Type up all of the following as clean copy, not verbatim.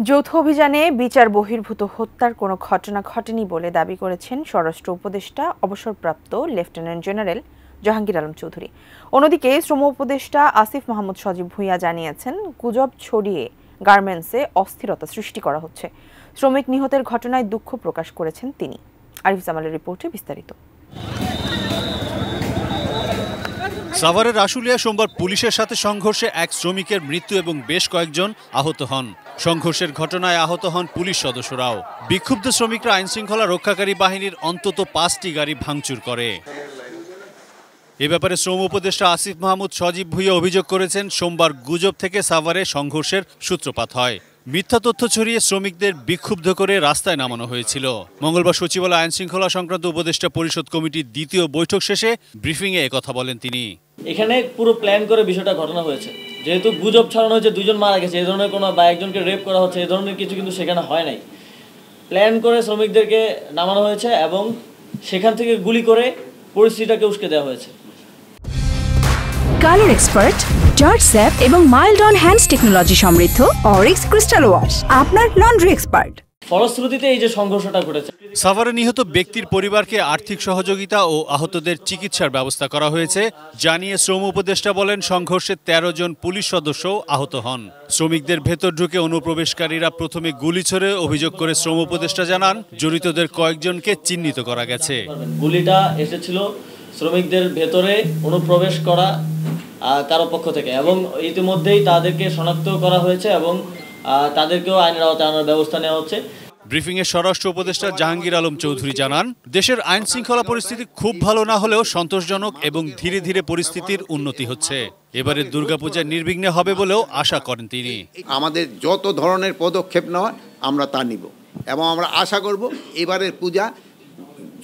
যৌথ অভিযানে বিচার বহির্ভূত হত্যার কোনো ঘটনা ঘটেনি বলে দাবি করেছেন স্বরাষ্ট্র উপদেষ্টা অবসরপ্রাপ্ত লেফটেন্যান্ট জেনারেল জাহাঙ্গীর আলম চৌধুরী। অন্যদিকে শ্রম উপদেষ্টা আসিফ মাহমুদ সজীব ভুঁইয়া জানিয়েছেন, গুজব ছড়িয়ে গার্মেন্টসে অস্থিরতা সৃষ্টি করা হচ্ছে। শ্রমিক নিহতের ঘটনায় দুঃখ প্রকাশ করেছেন তিনি। আরিফ জামালের রিপোর্টে বিস্তারিত। সাভারের আশুলিয়া সোমবার পুলিশের সাথে সংঘর্ষে এক শ্রমিকের মৃত্যু এবং বেশ কয়েকজন আহত হন। সংঘর্ষের ঘটনায় আহত হন পুলিশ সদস্যরাও। বিক্ষুব্ধ শ্রমিকরা আইনশৃঙ্খলা রক্ষাকারী বাহিনীর অন্তত 5টি গাড়ি ভাঙচুর করে। এ ব্যাপারে শ্রম উপদেষ্টা আসিফ মাহমুদ সজীব ভুঁইয়া অভিযোগ করেছেন, সোমবার গুজব থেকে সাভারে সংঘর্ষের সূত্রপাত হয়। মিথ্যা তথ্য ছড়িয়ে শ্রমিকদের বিক্ষুব্ধ করে রাস্তায় নামানো হয়েছিল। মঙ্গলবার সচিবালয় আইনশৃঙ্খলা সংক্রান্ত উপদেষ্টা পরিষদ কমিটির দ্বিতীয় বৈঠক শেষে ব্রিফিংয়ে একথা বলেন তিনি। এখানে পুরো প্ল্যান করে বিষয়টা ঘটনা হয়েছে। যেহেতু গুজব ছড়ানো হয়েছে দুজন মারা গেছে, এই ধরনের কোনো বা একজনকে রেপ করা হচ্ছে, এই ধরনের কিছু কিন্তু সেখানে হয় নাই। প্ল্যান করে শ্রমিকদেরকে নামানো হয়েছে এবং সেখান থেকে গুলি করে পরিস্থিতিটাকে উস্কে দেওয়া হয়েছে। কালার এক্সপার্ট, জর্জ স্যাপ এবং মাইল্ড অন হ্যান্ডস টেকনোলজি সমৃদ্ধ অরিক্স ক্রিস্টাল ওয়াশ আপনার লন্ড্রি এক্সপার্ট। ফলশ্রুতিতে এই যে সংঘর্ষটা ঘটেছে। সাভারে নিহত ব্যক্তির পরিবারকে আর্থিক সহযোগিতা ও আহতদের চিকিৎসার ব্যবস্থা করা হয়েছে জানিয়ে শ্রম উপদেষ্টা বলেন, সংঘর্ষে 13 জন পুলিশ সদস্য আহত হন। শ্রমিকদের ভেতর ঢুকে অনুপ্রবেশকারীরা প্রথমে গুলি ছড়ে অভিযোগ করে শ্রম উপদেষ্টা জানান, জড়িতদের কয়েকজনকে চিহ্নিত করা গেছে। গুলিটা এসেছিল শ্রমিকদের ভেতরে অনুপ্রবেশ করা কারো পক্ষ থেকে এবং ইতিমধ্যেই তাদেরকে শনাক্ত করা হয়েছে এবং তাদেরকেও আইনের আওতায় আনার ব্যবস্থা নেওয়া হচ্ছে। ব্রিফিংয়ে স্বরাষ্ট্র উপদেষ্টা জাহাঙ্গীর আলম চৌধুরী জানান, দেশের আইন শৃঙ্খলা পরিস্থিতি খুব ভালো না হলেও সন্তোষজনক এবং ধীরে ধীরে পরিস্থিতির উন্নতি হচ্ছে। এবারের দুর্গাপূজা নির্বিঘ্নে হবে বলেও আশা করেন তিনি। আমাদের যত ধরনের পদক্ষেপ নেওয়া আমরা তা নিব এবং আমরা আশা করব এবারের পূজা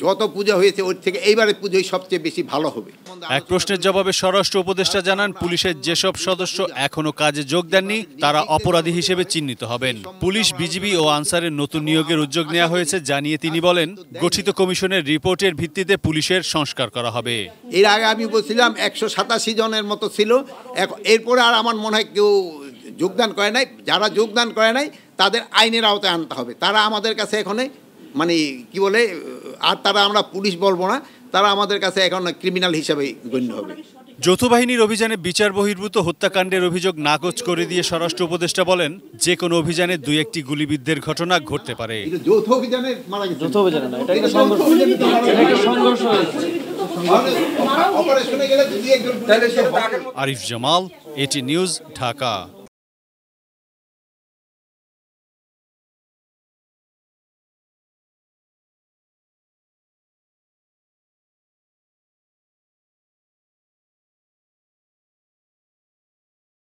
যত পূজা হয়েছে ওর থেকে এইবারের পুজোই সবচেয়ে বেশি ভালো হবে। এক প্রশ্নের জবাবে স্বরাষ্ট্র উপদেষ্টা জানান, পুলিশের যেসব সদস্য এখনো কাজে যোগ দেননি তারা অপরাধী হিসেবে চিহ্নিত হবেন। পুলিশ, বিজিবি ও আনসারের নতুন নিয়োগের উদ্যোগ নেওয়া হয়েছে জানিয়ে তিনি বলেন, গঠিত কমিশনের রিপোর্টের ভিত্তিতে পুলিশের সংস্কার করা হবে। এর আগে আমি বলছিলাম 187 জনের মতো ছিল, এরপরে আর আমার মনে হয় কেউ যোগদান করে নাই। যারা যোগদান করে নাই তাদের আইনের আওতায় আনতে হবে। তারা আমাদের কাছে এখানে মানে কি বলে, আর তারা আমরা পুলিশ বলবো না, তারা আমাদের কাছে এখন ক্রিমিনাল হিসাবে গণ্য হবে। যৌথ বাহিনীর অভিযানে বিচার বহির্ভূত হত্যাকাণ্ডের অভিযোগ নাকচ করে দিয়ে স্বরাষ্ট্র উপদেষ্টা বলেন, যে কোনো অভিযানে 2-1টি গুলিবিদ্ধের ঘটনা ঘটতে পারে। যৌথ অভিযানে মারা গেছে, যৌথ অভিযানে না, এটা একটা সংঘর্ষ হয়েছে। আরিফ জামাল, এটি নিউজ, ঢাকা।